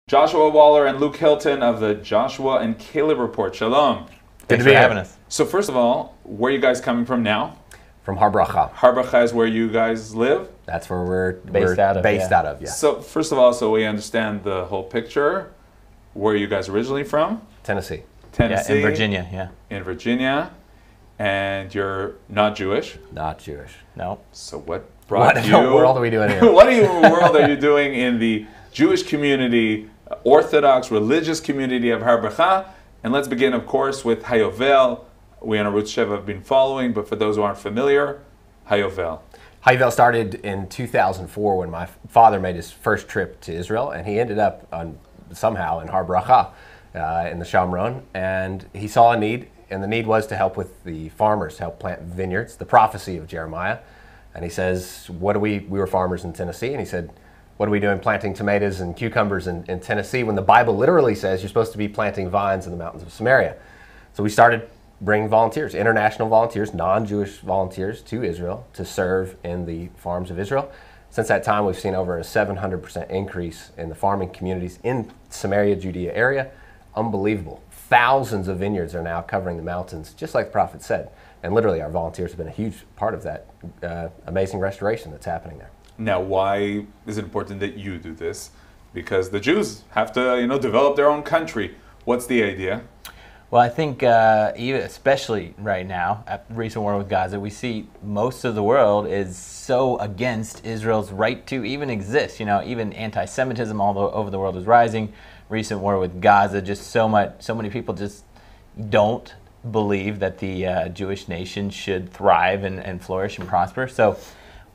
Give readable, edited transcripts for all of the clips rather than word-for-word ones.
Joshua Waller and Luke Hilton of the Joshua and Caleb Report. Shalom. Good to be having us. So first of all, where are you guys coming from now? From Har Bracha. Har Bracha is where you guys live? That's where we're based out of. Yeah. So first of all, so we understand the whole picture. Where are you guys originally from? Tennessee. Tennessee. Yeah, in Virginia, yeah. In Virginia. And you're not Jewish? Not Jewish. No. So what brought What in you... the world are we doing here? What in the world are you doing in the Jewish community, Orthodox religious community of Har Bracha? And let's begin, of course, with Hayovel. We on Arutz Sheva have been following, but for those who aren't familiar, Hayovel. Hayovel started in 2004 when my father made his first trip to Israel, and he ended up somehow in Har Bracha in the Shamron, and he saw a need, and the need was to help with the farmers, to help plant vineyards, the prophecy of Jeremiah. And he says, we were farmers in Tennessee, and he said, what are we doing planting tomatoes and cucumbers in Tennessee when the Bible literally says you're supposed to be planting vines in the mountains of Samaria? So we started bringing volunteers, international volunteers, non-Jewish volunteers to Israel to serve in the farms of Israel. Since that time, we've seen over a 700% increase in the farming communities in Samaria, Judea area. Unbelievable. Thousands of vineyards are now covering the mountains, just like the prophet said. And literally, our volunteers have been a huge part of that amazing restoration that's happening there. Now, why is it important that you do this? Because the Jews have to, develop their own country. What's the idea? Well, I think even especially right now, at the recent war with Gaza, we see most of the world is so against Israel's right to even exist. Even anti-Semitism all over the world is rising. Recent war with Gaza, just so many people just don't believe that the Jewish nation should thrive and flourish and prosper. So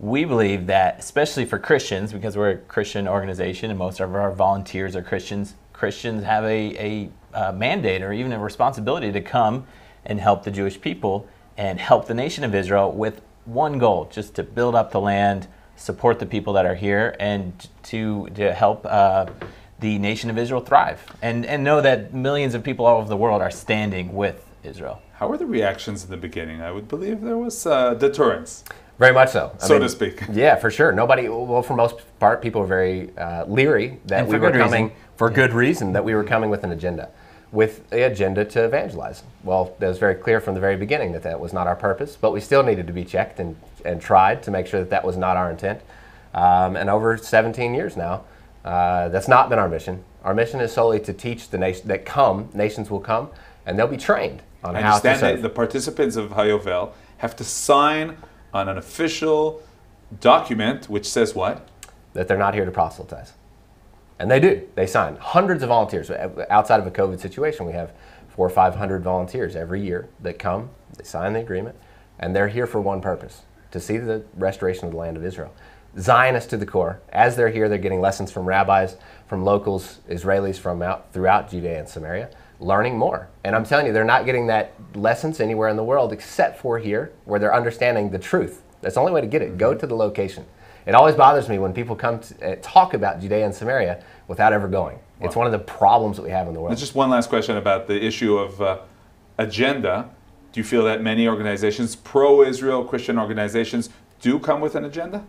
we believe that, especially for Christians, because we're a Christian organization and most of our volunteers are Christians, Christians have a mandate or even a responsibility to come and help the Jewish people and help the nation of Israel with one goal, just to build up the land, support the people that are here, and to help the nation of Israel thrive and know that millions of people all over the world are standing with Israel. How were the reactions in the beginning? I would believe there was deterrence. Very much so. So to speak. Yeah, for sure. For most part, people were very leery that we were coming for good reason, that we were coming with an agenda. With the agenda to evangelize. Well, it was very clear from the very beginning that was not our purpose, but we still needed to be checked and tried to make sure that was not our intent. And over 17 years now, that's not been our mission. Our mission is solely to teach the nation nations will come, and they'll be trained on how to serve. I understand that the participants of Hayovel have to sign on an official document which says what? That they're not here to proselytize. And they do. They sign. Hundreds of volunteers. Outside of a COVID situation, we have 400 or 500 volunteers every year that come, they sign the agreement, and they're here for one purpose, to see the restoration of the land of Israel. Zionists to the core. As they're here, they're getting lessons from rabbis, from locals, Israelis from throughout Judea and Samaria, learning more. And I'm telling you, they're not getting that lessons anywhere in the world except for here, where they're understanding the truth. That's the only way to get it. Go to the location. It always bothers me when people come to talk about Judea and Samaria without ever going. Wow. It's one of the problems that we have in the world. There's just one last question about the issue of agenda. Do you feel that many organizations, pro-Israel Christian organizations, do come with an agenda?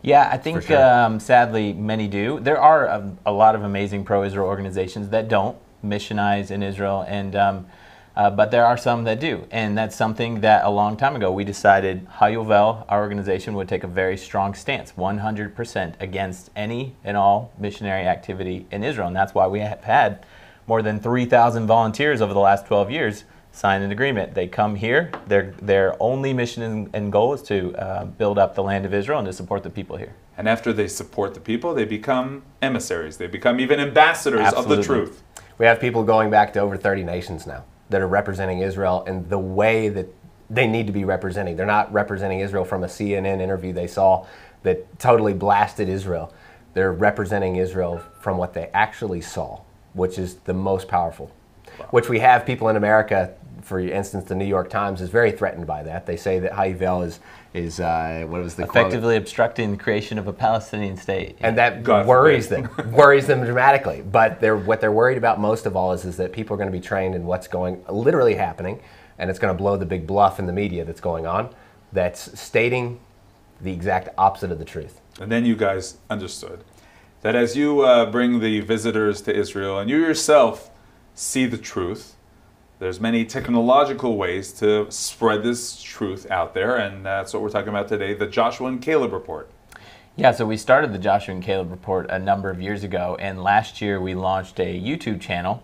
Yeah, I think sure. Sadly many do. There are a lot of amazing pro-Israel organizations that don't missionize in Israel, and but there are some that do, and that's something that a long time ago we decided Hayovel, our organization, would take a very strong stance, 100% against any and all missionary activity in Israel, and that's why we have had more than 3,000 volunteers over the last 12 years sign an agreement. They come here, their only mission and goal is to build up the land of Israel and to support the people here. And after they support the people, they become emissaries. They become even ambassadors Absolutely. of the truth. We have people going back to over 30 nations now that are representing Israel in the way that they need to be representing. They're not representing Israel from a CNN interview they saw that totally blasted Israel. They're representing Israel from what they actually saw, which is the most powerful. Wow. Which we have people in America, for instance, the New York Times is very threatened by that. They say that Hayovel is what was the effectively quote? Obstructing the creation of a Palestinian state. And that worries them dramatically. But what they're worried about most of all is that people are going to be trained in what's literally happening, and it's going to blow the big bluff in the media that's going on, that's stating the exact opposite of the truth. And then you guys understood. that as you bring the visitors to Israel and you yourself see the truth, there's many technological ways to spread this truth out there, and that's what we're talking about today, the Joshua and Caleb Report. Yeah, so we started the Joshua and Caleb Report a number of years ago, and last year we launched a YouTube channel.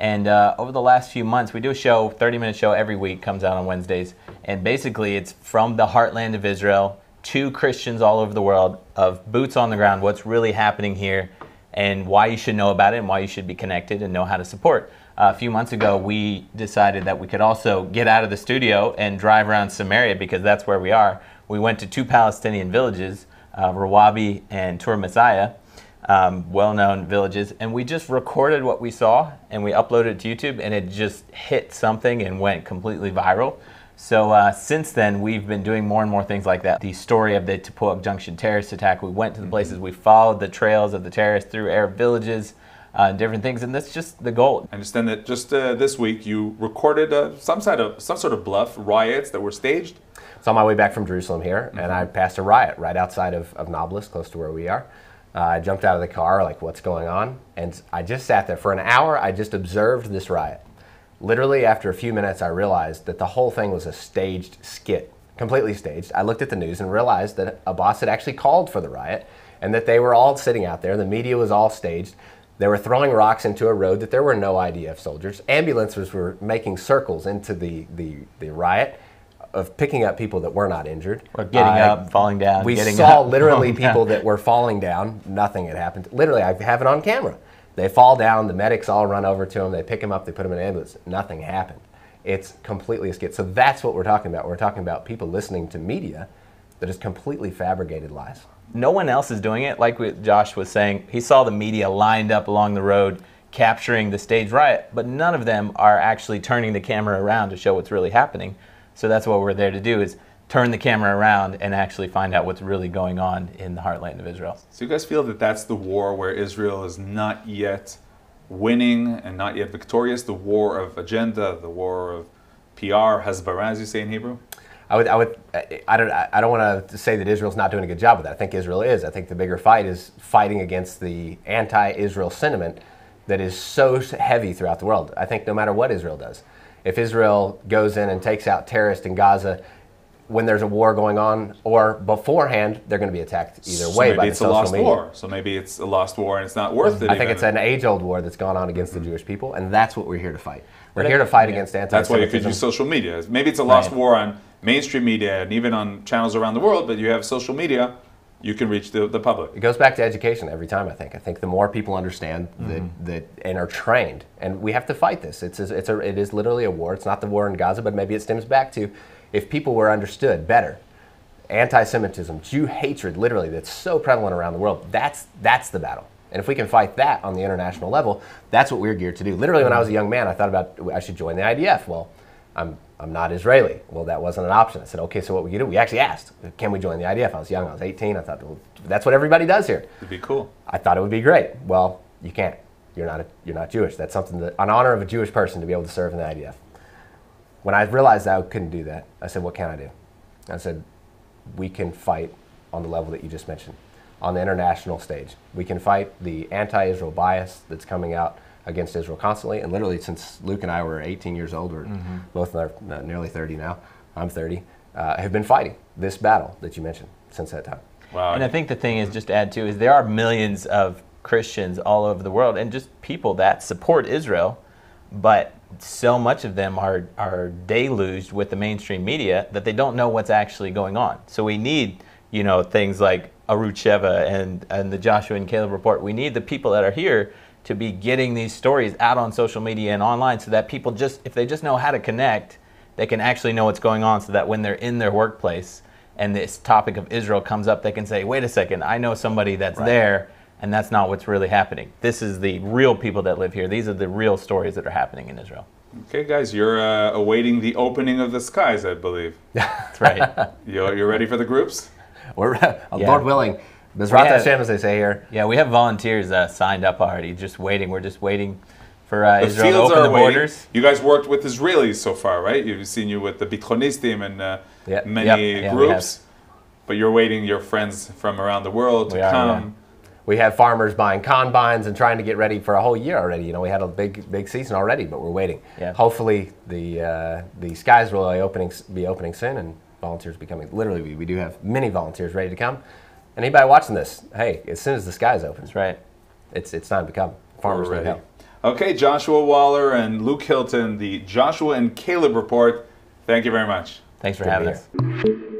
And over the last few months, we do a show, 30-minute show every week, comes out on Wednesdays. And basically, it's from the heartland of Israel to Christians all over the world, of boots on the ground, what's really happening here, and why you should know about it, and why you should be connected and know how to support. A few months ago, we decided that we could also get out of the studio and drive around Samaria, because that's where we are. We went to 2 Palestinian villages, Rawabi and Tur Messiah, well-known villages, and we just recorded what we saw and we uploaded it to YouTube, and it just hit something and went completely viral. So since then, we've been doing more and more things like that. The story of the Tepuach Junction terrorist attack, we went to the places, we followed the trails of the terrorists through Arab villages, different things, and that's just the goal. I understand that just this week you recorded some sort of bluff, riots that were staged. So on my way back from Jerusalem here, and I passed a riot right outside of Nablus, close to where we are. I jumped out of the car, like, what's going on? And I just sat there for an hour. I just observed this riot. Literally, after a few minutes, I realized that the whole thing was a staged skit, completely staged. I looked at the news and realized that Abbas had actually called for the riot, and that they were all sitting out there. The media was all staged. They were throwing rocks into a road that there were no IDF soldiers. Ambulances were making circles into the riot, of picking up people that were not injured. Or getting up, falling down, we getting saw up, literally people that were falling down. Nothing had happened. Literally, I have it on camera. They fall down, the medics all run over to them, they pick them up, they put them in an ambulance. Nothing happened. It's completely a skit. So that's what we're talking about. We're talking about people listening to media that is completely fabricated lies. No one else is doing it. Like Josh was saying, he saw the media lined up along the road capturing the staged riot, but none of them are actually turning the camera around to show what's really happening. So that's what we're there to do, is turn the camera around and actually find out what's really going on in the heartland of Israel. So you guys feel that that's the war where Israel is not yet winning and not yet victorious, the war of agenda, the war of PR, Hasbara, as you say in Hebrew? I don't want to say that Israel's not doing a good job with that. I think Israel is. I think the bigger fight is fighting against the anti-Israel sentiment that is so heavy throughout the world. I think no matter what Israel does, if Israel goes in and takes out terrorists in Gaza when there's a war going on, or beforehand, they're going to be attacked either way by the social media. Maybe it's a lost war. So maybe it's a lost war and it's not worth it. I think it's an age-old war that's gone on against the Jewish people, and that's what we're here to fight. We're here to fight against anti-Semitism. That's why you could use social media. Maybe it's a lost war on mainstream media and even on channels around the world, but you have social media, you can reach the public. It goes back to education every time, I think. I think the more people understand that and are trained, and we have to fight this. It is literally a war. It's not the war in Gaza, but maybe it stems back to, if people were understood better, anti-Semitism, Jew hatred, literally, that's so prevalent around the world, that's the battle. And if we can fight that on the international level, that's what we're geared to do. Literally, when I was a young man, I thought about, I should join the IDF. Well, I'm not Israeli. Well, that wasn't an option. I said, okay, so what we do? We actually asked, can we join the IDF? I was young. I was 18. I thought, well, that's what everybody does here. It'd be cool. I thought it would be great. Well, you can't. You're not Jewish. That's something that, an honor of a Jewish person to be able to serve in the IDF. When I realized I couldn't do that, I said, what can I do? I said, we can fight on the level that you just mentioned, on the international stage. We can fight the anti-Israel bias that's coming out against Israel constantly, and literally since Luke and I were 18 years old, we're both nearly 30 now, I'm 30, have been fighting this battle that you mentioned since that time. Wow. And I think the thing is, just to add to, is there are millions of Christians all over the world and just people that support Israel, but so much of them are deluged with the mainstream media that they don't know what's actually going on. So we need, things like Arutz Sheva and the Joshua and Caleb Report. We need the people that are here to be getting these stories out on social media and online, so that people if they just know how to connect, they can actually know what's going on, so that when they're in their workplace and this topic of Israel comes up, they can say, wait a second, I know somebody that's there, and that's not what's really happening. This is the real people that live here. These are the real stories that are happening in Israel. Okay, guys, you're awaiting the opening of the skies, I believe. That's right. You're ready for the groups? We're Lord willing. Bezrat Hashem, as they say here. Yeah, we have volunteers signed up already, just waiting. We're just waiting for Israel to open the waiting. borders. You guys worked with Israelis so far, right? You've seen you with the Bitronistim and many groups. But you're waiting your friends from around the world to come. we have farmers buying combines and trying to get ready for a whole year already. We had a big season already, but we're waiting. Yeah. Hopefully the skies will be opening soon, and volunteers becoming. Literally, we do have many volunteers ready to come. Anybody watching this, hey, as soon as the skies open, That's right. it's time to come. Farmers need help. Okay, Joshua Waller and Luke Hilton, the Joshua and Caleb Report. Thank you very much. Thanks for Good to having be us. here.